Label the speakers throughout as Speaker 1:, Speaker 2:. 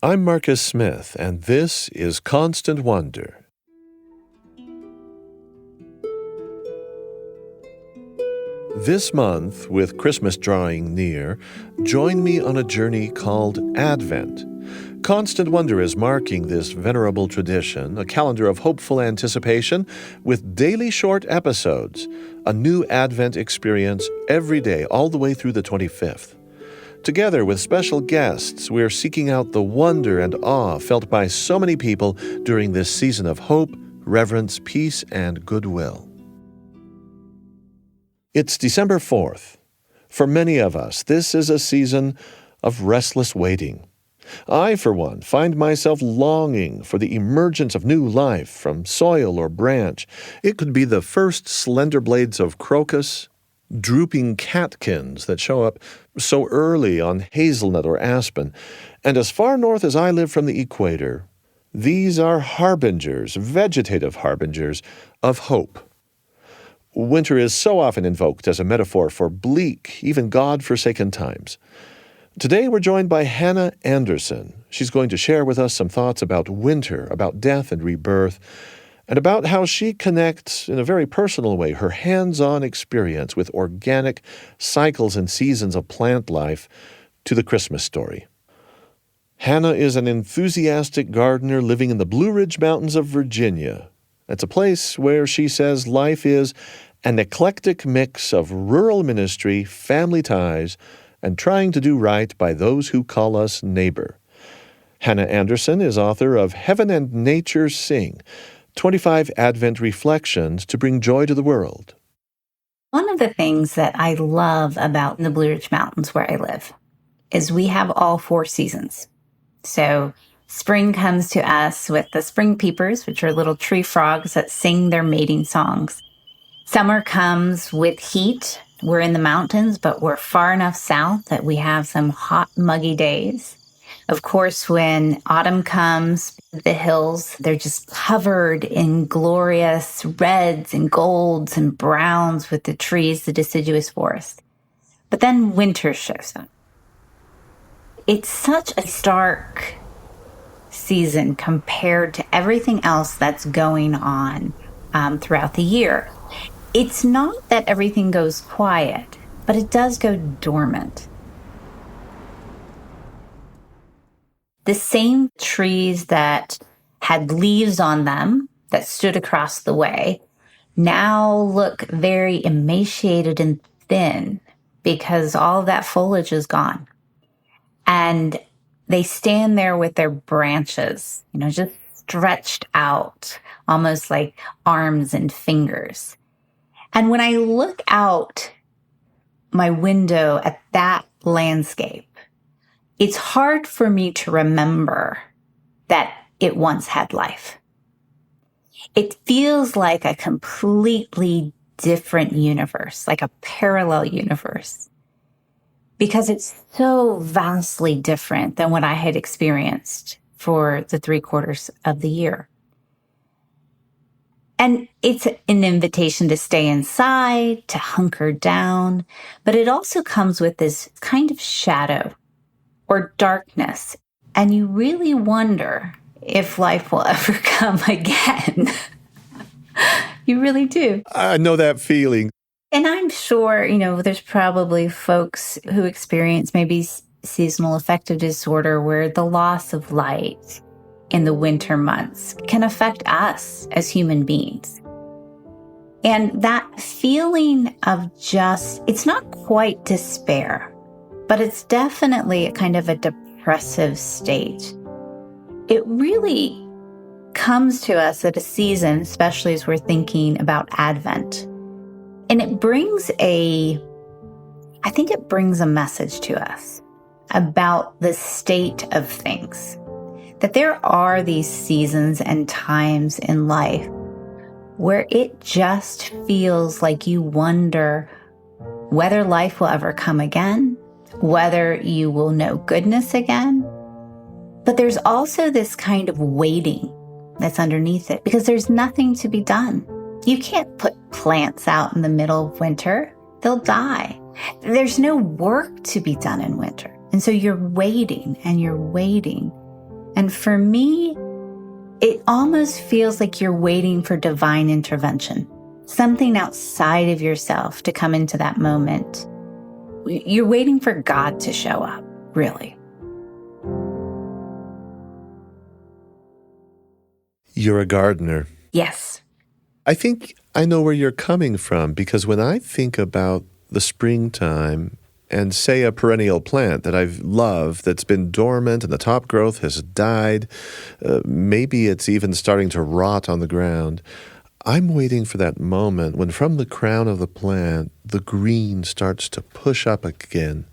Speaker 1: I'm Marcus Smith, and this is Constant Wonder. This month, with Christmas drawing near, join me on a journey called Advent. Constant Wonder is marking this venerable tradition, a calendar of hopeful anticipation with daily short episodes, a new Advent experience every day all the way through the 25th. Together with special guests, we're seeking out the wonder and awe felt by so many people during this season of hope, reverence, peace, and goodwill. It's December 4th. For many of us, this is a season of restless waiting. I, for one, find myself longing for the emergence of new life from soil or branch. It could be the first slender blades of crocus, drooping catkins that show up so early on hazelnut or aspen. And as far north as I live from the equator, these are harbingers, vegetative harbingers, of hope. Winter is so often invoked as a metaphor for bleak, even God-forsaken times. Today we're joined by Hannah Anderson. She's going to share with us some thoughts about winter, about death and rebirth, and about how she connects, in a very personal way, her hands-on experience with organic cycles and seasons of plant life to the Christmas story. Hannah is an enthusiastic gardener living in the Blue Ridge Mountains of Virginia. It's a place where she says life is an eclectic mix of rural ministry, family ties, and trying to do right by those who call us neighbor. Hannah Anderson is author of Heaven and Nature Sing, 25 Advent Reflections to Bring Joy to the World.
Speaker 2: One of the things that I love about the Blue Ridge Mountains where I live is we have all 4 seasons. So spring comes to us with the spring peepers, which are little tree frogs that sing their mating songs. Summer comes with heat. We're in the mountains, but we're far enough south that we have some hot, muggy days. Of course, when autumn comes, the hills, they're just covered in glorious reds and golds and browns with the trees, the deciduous forest. But then winter shows up. It's such a stark season compared to everything else that's going on throughout the year. It's not that everything goes quiet, but it does go dormant. The same trees that had leaves on them that stood across the way now look very emaciated and thin because all of that foliage is gone. And they stand there with their branches, just stretched out, almost like arms and fingers. And when I look out my window at that landscape, it's hard for me to remember that it once had life. It feels like a completely different universe, like a parallel universe, because it's so vastly different than what I had experienced for the 3/4 of the year. And it's an invitation to stay inside, to hunker down, but it also comes with this kind of shadow or darkness. And you really wonder if life will ever come again. You really do.
Speaker 1: I know that feeling.
Speaker 2: And I'm sure, there's probably folks who experience maybe seasonal affective disorder where the loss of light in the winter months can affect us as human beings. And that feeling of it's not quite despair, but it's definitely a kind of a depressive state. It really comes to us at a season, especially as we're thinking about Advent. And it brings a message to us about the state of things. That there are these seasons and times in life where it just feels like you wonder whether life will ever come again, whether you will know goodness again. But there's also this kind of waiting that's underneath it because there's nothing to be done. You can't put plants out in the middle of winter. They'll die. There's no work to be done in winter. And so you're waiting and you're waiting. And for me, it almost feels like you're waiting for divine intervention, something outside of yourself to come into that moment. You're waiting for God to show up, really.
Speaker 1: You're a gardener.
Speaker 2: Yes.
Speaker 1: I think I know where you're coming from, because when I think about the springtime and say a perennial plant that I've loved that's been dormant and the top growth has died, maybe it's even starting to rot on the ground, I'm waiting for that moment when from the crown of the plant, the green starts to push up again.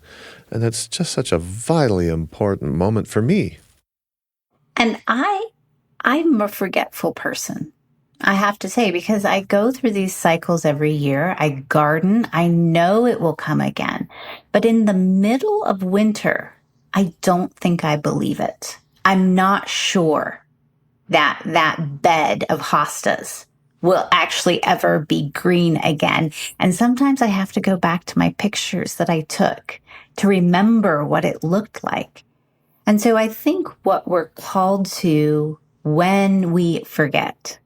Speaker 1: And that's just such a vitally important moment for me.
Speaker 2: And I'm a forgetful person, I have to say, because I go through these cycles every year. I garden. I know it will come again. But in the middle of winter, I don't think I believe it. I'm not sure that that bed of hostas will actually ever be green again. And sometimes I have to go back to my pictures that I took to remember what it looked like. And so I think what we're called to when we forget,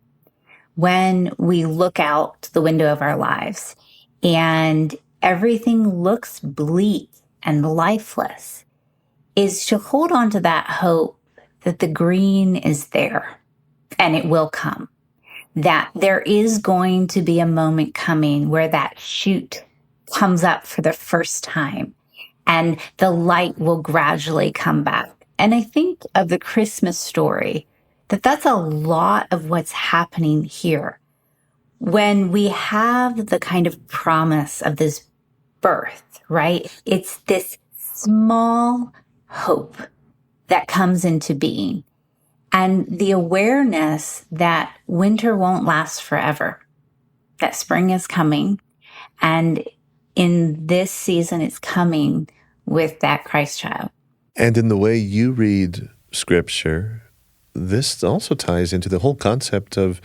Speaker 2: when we look out the window of our lives and everything looks bleak and lifeless, is to hold on to that hope that the green is there and it will come, that there is going to be a moment coming where that shoot comes up for the first time and the light will gradually come back. And I think of the Christmas story, that's a lot of what's happening here. When we have the kind of promise of this birth, right? It's this small hope that comes into being, and the awareness that winter won't last forever, that spring is coming, and in this season it's coming with that Christ child.
Speaker 1: And in the way you read Scripture, this also ties into the whole concept of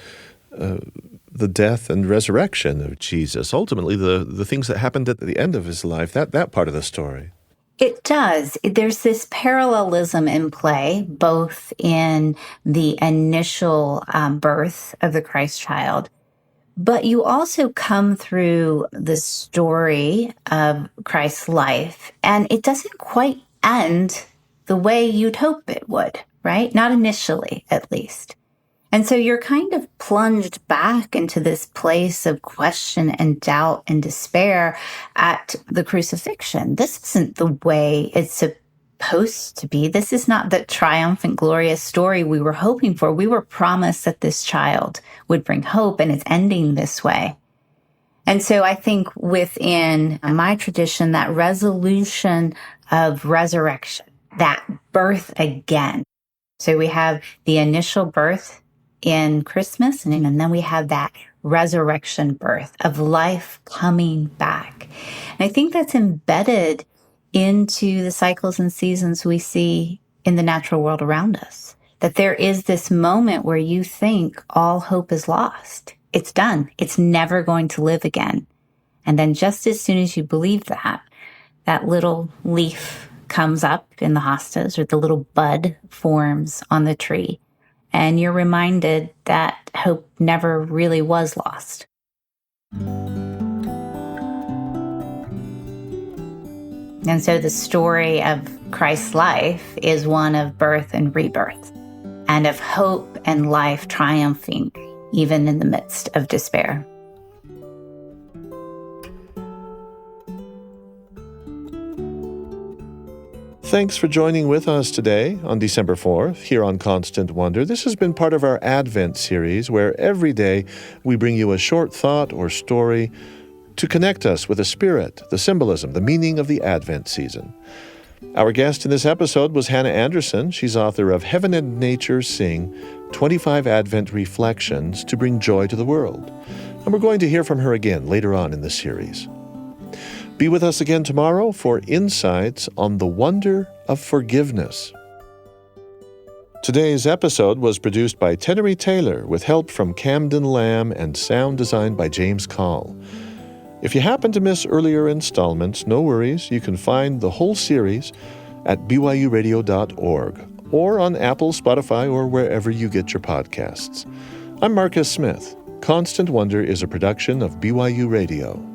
Speaker 1: the death and resurrection of Jesus. Ultimately, the things that happened at the end of his life, that part of the story.
Speaker 2: It does. There's this parallelism in play, both in the initial birth of the Christ child, but you also come through the story of Christ's life, and it doesn't quite end the way you'd hope it would, right? Not initially, at least. And so you're kind of plunged back into this place of question and doubt and despair at the crucifixion. This isn't the way it's supposed to be. This is not the triumphant, glorious story we were hoping for. We were promised that this child would bring hope, and it's ending this way. And so I think within my tradition, that resolution of resurrection, that birth again. So we have the initial birth in Christmas, and then we have that resurrection birth of life coming back. And I think that's embedded into the cycles and seasons we see in the natural world around us. That there is this moment where you think all hope is lost. It's done. It's never going to live again. And then just as soon as you believe that, that little leaf comes up in the hostas, or the little bud forms on the tree. And you're reminded that hope never really was lost. And so the story of Christ's life is one of birth and rebirth, and of hope and life triumphing, even in the midst of despair.
Speaker 1: Thanks for joining with us today on December 4th here on Constant Wonder. This has been part of our Advent series, where every day we bring you a short thought or story to connect us with the spirit, the symbolism, the meaning of the Advent season. Our guest in this episode was Hannah Anderson. She's author of Heaven and Nature Sing, 25 Advent Reflections to Bring Joy to the World. And we're going to hear from her again later on in the series. Be with us again tomorrow for insights on the wonder of forgiveness. Today's episode was produced by Tenery Taylor with help from Camden Lamb and sound design by James Call. If you happen to miss earlier installments, no worries. You can find the whole series at byuradio.org or on Apple, Spotify, or wherever you get your podcasts. I'm Marcus Smith. Constant Wonder is a production of BYU Radio.